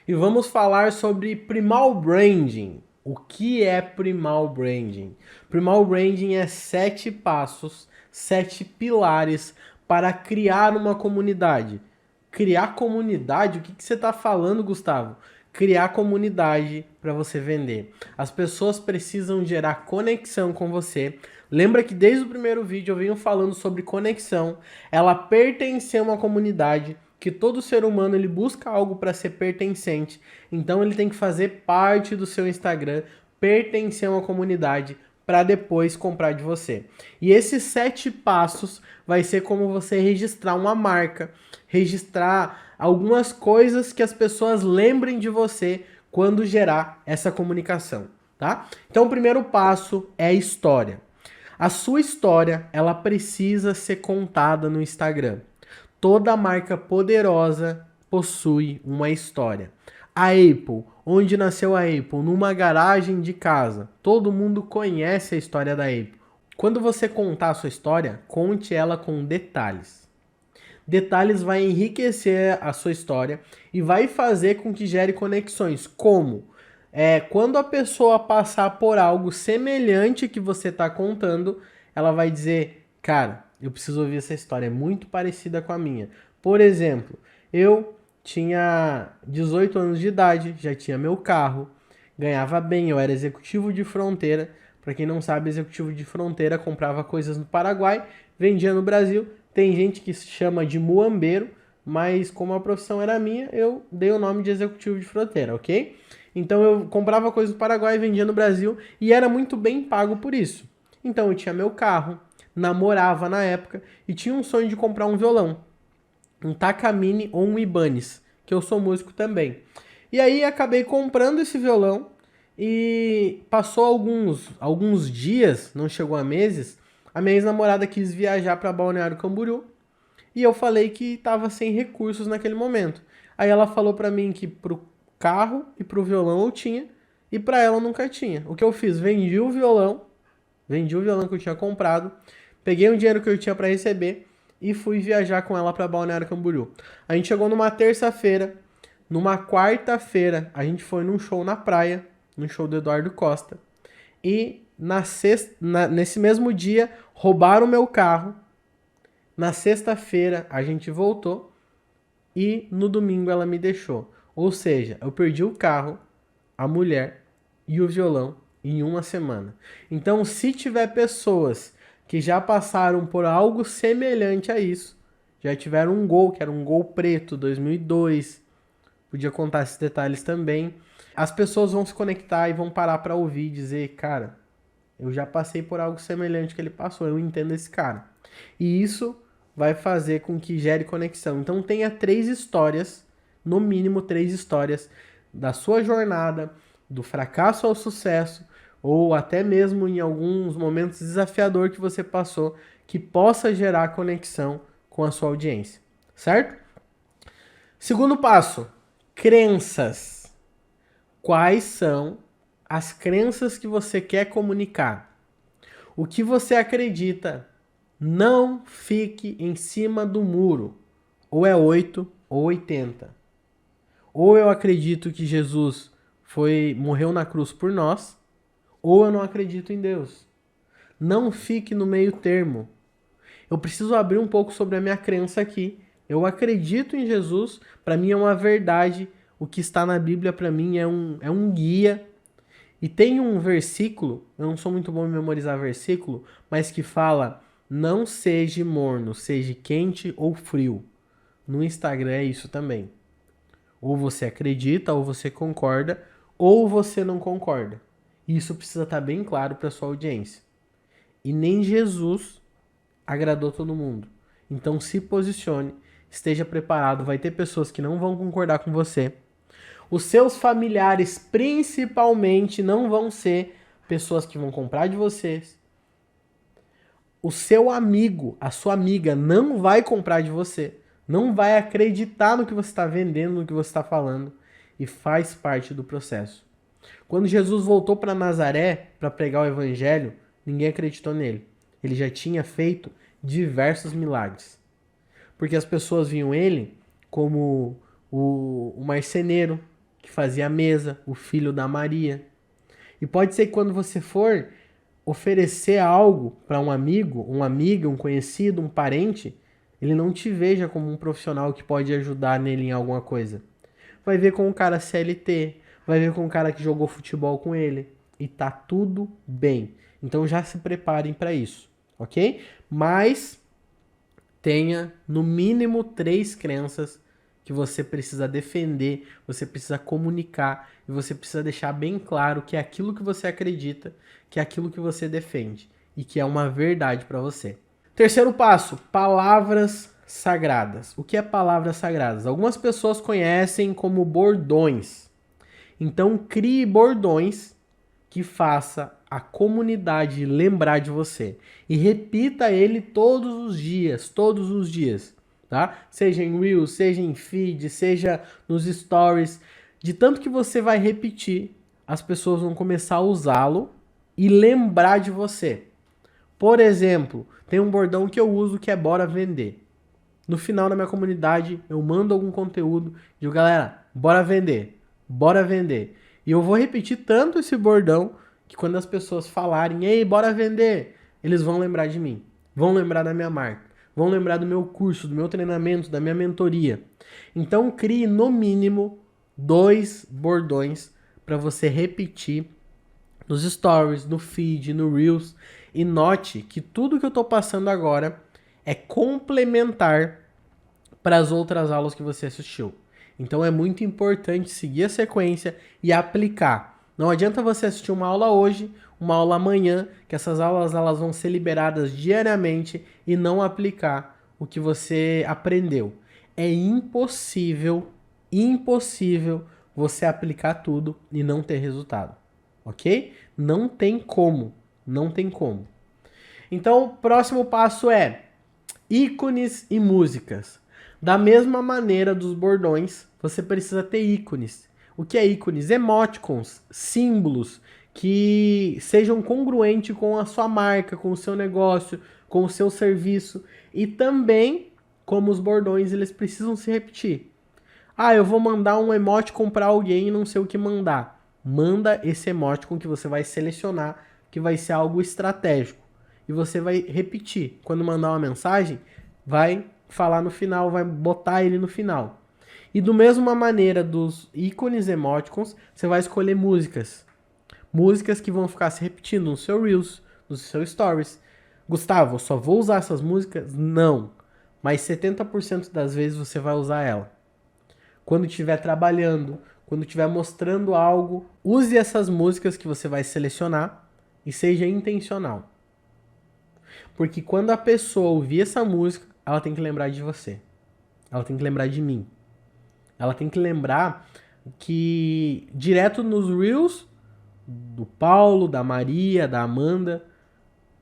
E vamos falar sobre Primal Branding. O que é Primal Branding? Primal Branding é 7 passos, 7 pilares para criar uma comunidade. Criar comunidade? O que você está falando, Gustavo? Criar comunidade para você vender. As pessoas precisam gerar conexão com você. Lembra que desde o primeiro vídeo eu venho falando sobre conexão. Ela pertencer a uma comunidade, que todo ser humano ele busca algo para ser pertencente. Então ele tem que fazer parte do seu Instagram, pertencer a uma comunidade para depois comprar de você. E esses 7 passos vai ser como você registrar uma marca, registrar algumas coisas que as pessoas lembrem de você quando gerar essa comunicação, tá? Então o primeiro passo é a história. A sua história, ela precisa ser contada no Instagram. Toda marca poderosa possui uma história. A Apple, onde nasceu a Apple? Numa garagem de casa. Todo mundo conhece a história da Apple. Quando você contar a sua história, conte ela com detalhes. Detalhes vai enriquecer a sua história e vai fazer com que gere conexões. Como? Quando a pessoa passar por algo semelhante que você está contando, ela vai dizer, cara, eu preciso ouvir essa história, é muito parecida com a minha. Por exemplo, eu tinha 18 anos de idade, já tinha meu carro, ganhava bem, eu era executivo de fronteira. Para quem não sabe, executivo de fronteira comprava coisas no Paraguai, vendia no Brasil. Tem gente que se chama de muambeiro, mas como a profissão era minha, eu dei o nome de executivo de fronteira, ok? Então eu comprava coisas no Paraguai, vendia no Brasil e era muito bem pago por isso. Então eu tinha meu carro, namorava na época e tinha um sonho de comprar um violão, um Takamine ou um Ibanez, que eu sou músico também. E aí acabei comprando esse violão e passou alguns dias, não chegou a meses, a minha ex-namorada quis viajar para Balneário Camboriú e eu falei que estava sem recursos naquele momento. Aí ela falou para mim que pro carro e pro violão eu tinha e para ela eu nunca tinha. O que eu fiz? Vendi o violão que eu tinha comprado, peguei o dinheiro que eu tinha para receber e fui viajar com ela para Balneário Camboriú. A gente chegou numa terça-feira, numa quarta-feira a gente foi num show na praia, no show do Eduardo Costa. E nesse mesmo dia roubaram o meu carro. Na sexta-feira a gente voltou e no domingo ela me deixou. Ou seja, eu perdi o carro, a mulher e o violão em uma semana. Então, se tiver pessoas que já passaram por algo semelhante a isso, já tiveram um Gol, que era um Gol preto, 2002, podia contar esses detalhes também. As pessoas vão se conectar e vão parar para ouvir e dizer, cara, eu já passei por algo semelhante que ele passou, eu entendo esse cara. E isso vai fazer com que gere conexão. Então tenha 3 histórias, no mínimo 3 histórias da sua jornada, do fracasso ao sucesso, ou até mesmo em alguns momentos desafiador que você passou, que possa gerar conexão com a sua audiência, certo? Segundo passo, crenças. Quais são as crenças que você quer comunicar? O que você acredita? Não fique em cima do muro. Ou é 8 ou 80. Ou eu acredito que Jesus morreu na cruz por nós, ou eu não acredito em Deus. Não fique no meio termo. Eu preciso abrir um pouco sobre a minha crença aqui. Eu acredito em Jesus, para mim é uma verdade. O que está na Bíblia para mim é um guia. E tem um versículo, eu não sou muito bom em memorizar versículo, mas que fala: não seja morno, seja quente ou frio. No Instagram é isso também. Ou você acredita, ou você concorda, ou você não concorda. Isso precisa estar bem claro para sua audiência. E nem Jesus agradou todo mundo. Então se posicione, esteja preparado, vai ter pessoas que não vão concordar com você. Os seus familiares, principalmente, não vão ser pessoas que vão comprar de vocês. O seu amigo, a sua amiga, não vai comprar de você. Não vai acreditar no que você está vendendo, no que você está falando. E faz parte do processo. Quando Jesus voltou para Nazaré para pregar o evangelho, ninguém acreditou nele. Ele já tinha feito diversos milagres. Porque as pessoas viam ele como o marceneiro, que fazia a mesa, o filho da Maria. E pode ser que quando você for oferecer algo para um amigo, uma amiga, um conhecido, um parente, ele não te veja como um profissional que pode ajudar nele em alguma coisa. Vai ver com um cara CLT, vai ver com um cara que jogou futebol com ele. E tá tudo bem. Então já se preparem para isso, ok? Mas tenha no mínimo 3 crenças que você precisa defender, você precisa comunicar e você precisa deixar bem claro que é aquilo que você acredita, que é aquilo que você defende e que é uma verdade para você. Terceiro passo, palavras sagradas. O que é palavras sagradas? Algumas pessoas conhecem como bordões. Então crie bordões que faça a comunidade lembrar de você. E repita ele todos os dias, tá? Seja em Reels, seja em feed, seja nos stories. De tanto que você vai repetir, as pessoas vão começar a usá-lo e lembrar de você. Por exemplo, tem um bordão que eu uso que é bora vender. No final da minha comunidade, eu mando algum conteúdo e digo, galera, bora vender, bora vender. E eu vou repetir tanto esse bordão que quando as pessoas falarem, ei, bora vender, eles vão lembrar de mim, vão lembrar da minha marca, vão lembrar do meu curso, do meu treinamento, da minha mentoria. Então crie no mínimo 2 bordões para você repetir nos stories, no feed, no Reels. E note que tudo que eu estou passando agora é complementar para as outras aulas que você assistiu. Então é muito importante seguir a sequência e aplicar. Não adianta você assistir uma aula hoje, uma aula amanhã, que essas aulas elas vão ser liberadas diariamente e não aplicar o que você aprendeu. É impossível você aplicar tudo e não ter resultado, ok? Não tem como, não tem como. Então, o próximo passo é ícones e músicas. Da mesma maneira dos bordões, você precisa ter ícones. O que é ícones? Emoticons, símbolos que sejam congruentes com a sua marca, com o seu negócio, com o seu serviço. E também, como os bordões, eles precisam se repetir. Ah, eu vou mandar um emoticon para alguém e não sei o que mandar. Manda esse emoticon que você vai selecionar, que vai ser algo estratégico. E você vai repetir. Quando mandar uma mensagem, vai falar no final, vai botar ele no final. E do mesma maneira dos ícones emoticons, você vai escolher músicas. Músicas que vão ficar se repetindo no seu Reels, nos seus Stories. Gustavo, eu só vou usar essas músicas? Não. Mas 70% das vezes você vai usar ela. Quando estiver trabalhando, quando estiver mostrando algo, use essas músicas que você vai selecionar e seja intencional. Porque quando a pessoa ouvir essa música, ela tem que lembrar de você. Ela tem que lembrar de mim. Ela tem que lembrar que direto nos Reels do Paulo, da Maria, da Amanda,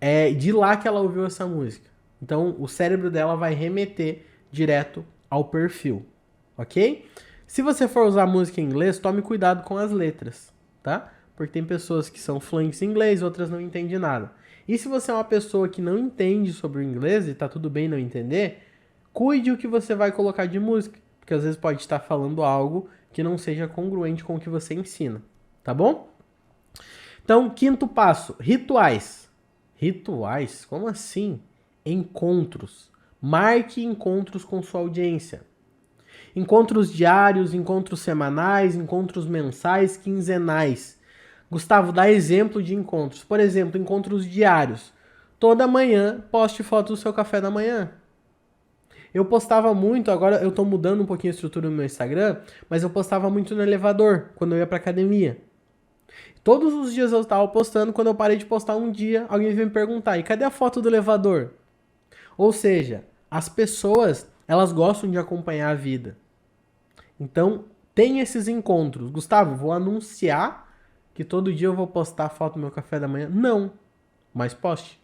é de lá que ela ouviu essa música. Então o cérebro dela vai remeter direto ao perfil, ok? Se você for usar música em inglês, tome cuidado com as letras, tá? Porque tem pessoas que são fluentes em inglês, outras não entendem nada. E se você é uma pessoa que não entende sobre o inglês, e tá tudo bem não entender, cuide o que você vai colocar de música, porque às vezes pode estar falando algo que não seja congruente com o que você ensina, tá bom? Então, quinto passo, rituais. Rituais? Como assim? Encontros. Marque encontros com sua audiência. Encontros diários, encontros semanais, encontros mensais, quinzenais. Gustavo, dá exemplo de encontros. Por exemplo, encontros diários. Toda manhã, poste foto do seu café da manhã. Eu postava muito, agora eu tô mudando um pouquinho a estrutura no meu Instagram, mas eu postava muito no elevador, quando eu ia pra academia. Todos os dias eu estava postando, quando eu parei de postar um dia, alguém veio me perguntar, e cadê a foto do elevador? Ou seja, as pessoas, elas gostam de acompanhar a vida. Então, tem esses encontros. Gustavo, vou anunciar que todo dia eu vou postar a foto do meu café da manhã? Não, mas poste.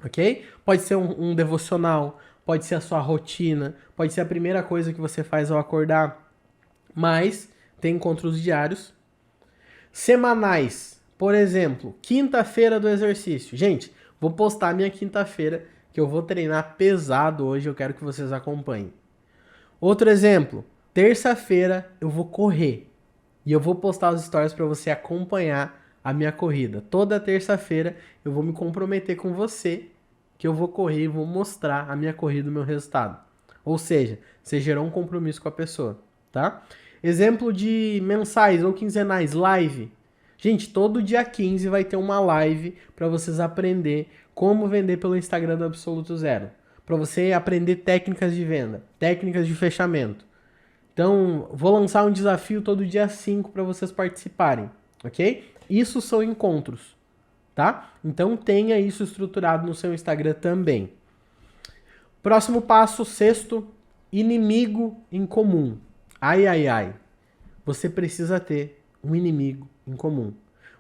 Ok? Pode ser um devocional, pode ser a sua rotina, pode ser a primeira coisa que você faz ao acordar. Mas tem encontros diários. Semanais, por exemplo, quinta-feira do exercício. Gente, vou postar minha quinta-feira, que eu vou treinar pesado hoje, eu quero que vocês acompanhem. Outro exemplo, terça-feira eu vou correr. e eu vou postar os stories para você acompanhar a minha corrida. Toda terça-feira eu vou me comprometer com você que eu vou correr e vou mostrar a minha corrida, o meu resultado. Ou seja, você gerou um compromisso com a pessoa, tá? Exemplo de mensais ou quinzenais, live. Gente, todo dia 15 vai ter uma live para vocês aprender como vender pelo Instagram do Absoluto Zero. Para você aprender técnicas de venda, técnicas de fechamento. Então, vou lançar um desafio todo dia 5 para vocês participarem, ok? Isso são encontros, tá? Então, tenha isso estruturado no seu Instagram também. Próximo passo, sexto, inimigo em comum. Ai, ai, ai. Você precisa ter um inimigo em comum.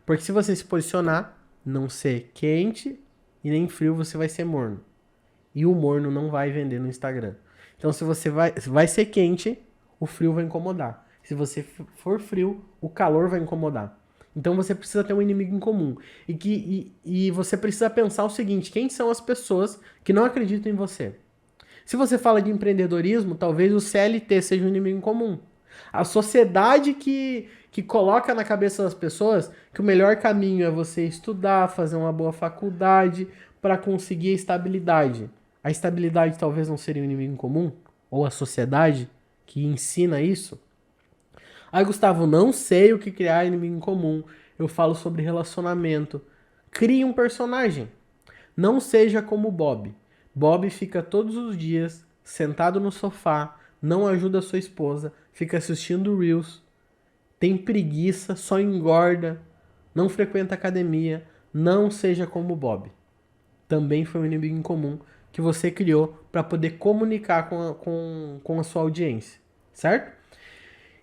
Porque se você se posicionar, não ser quente e nem frio, você vai ser morno. E o morno não vai vender no Instagram. Então, se você vai ser quente, o frio vai incomodar. Se você for frio, o calor vai incomodar. Então, você precisa ter um inimigo em comum. E você precisa pensar o seguinte: quem são as pessoas que não acreditam em você? Se você fala de empreendedorismo, talvez o CLT seja um inimigo em comum. A sociedade que coloca na cabeça das pessoas que o melhor caminho é você estudar, fazer uma boa faculdade para conseguir a estabilidade. A estabilidade talvez não seria um inimigo em comum? Ou a sociedade que ensina isso? Ah, Gustavo, não sei o que criar inimigo em comum. Eu falo sobre relacionamento. Crie um personagem. Não seja como Bob. Bob fica todos os dias sentado no sofá, não ajuda a sua esposa, fica assistindo Reels, tem preguiça, só engorda, não frequenta academia. Não seja como Bob. Também foi um inimigo em comum que você criou para poder comunicar com a sua audiência, certo?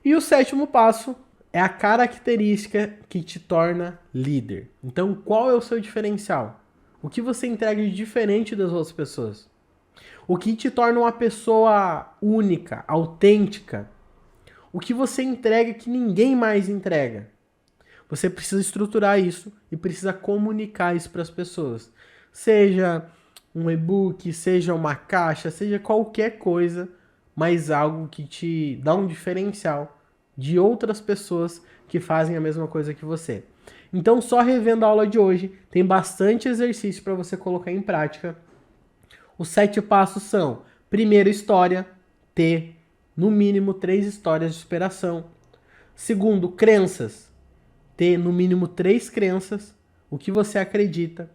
E o sétimo passo é a característica que te torna líder. Então, qual é o seu diferencial? O que você entrega de diferente das outras pessoas? O que te torna uma pessoa única, autêntica? O que você entrega que ninguém mais entrega? Você precisa estruturar isso e precisa comunicar isso para as pessoas. Seja um e-book, seja uma caixa, seja qualquer coisa, mas algo que te dá um diferencial de outras pessoas que fazem a mesma coisa que você. Então, só revendo a aula de hoje, tem bastante exercício para você colocar em prática. Os 7 passos são: primeiro, história, ter no mínimo 3 histórias de superação. Segundo, crenças, ter no mínimo 3 crenças, o que você acredita.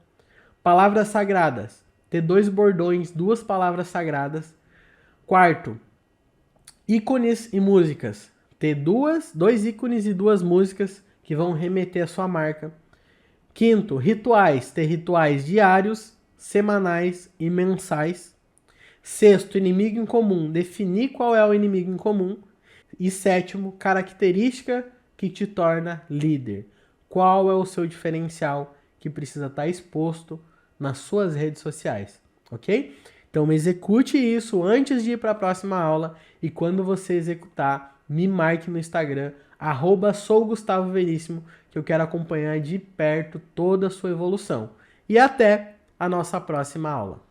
Palavras sagradas, ter 2 bordões, 2 palavras sagradas. Quarto, ícones e músicas, ter 2 ícones e 2 músicas que vão remeter à sua marca. Quinto, rituais, ter rituais diários, semanais e mensais. Sexto, inimigo em comum, definir qual é o inimigo em comum. E sétimo, característica que te torna líder. Qual é o seu diferencial que precisa estar exposto nas suas redes sociais, ok? Então execute isso antes de ir para a próxima aula e quando você executar, me marque no Instagram, @sougustavoveríssimo, que eu quero acompanhar de perto toda a sua evolução. E até a nossa próxima aula.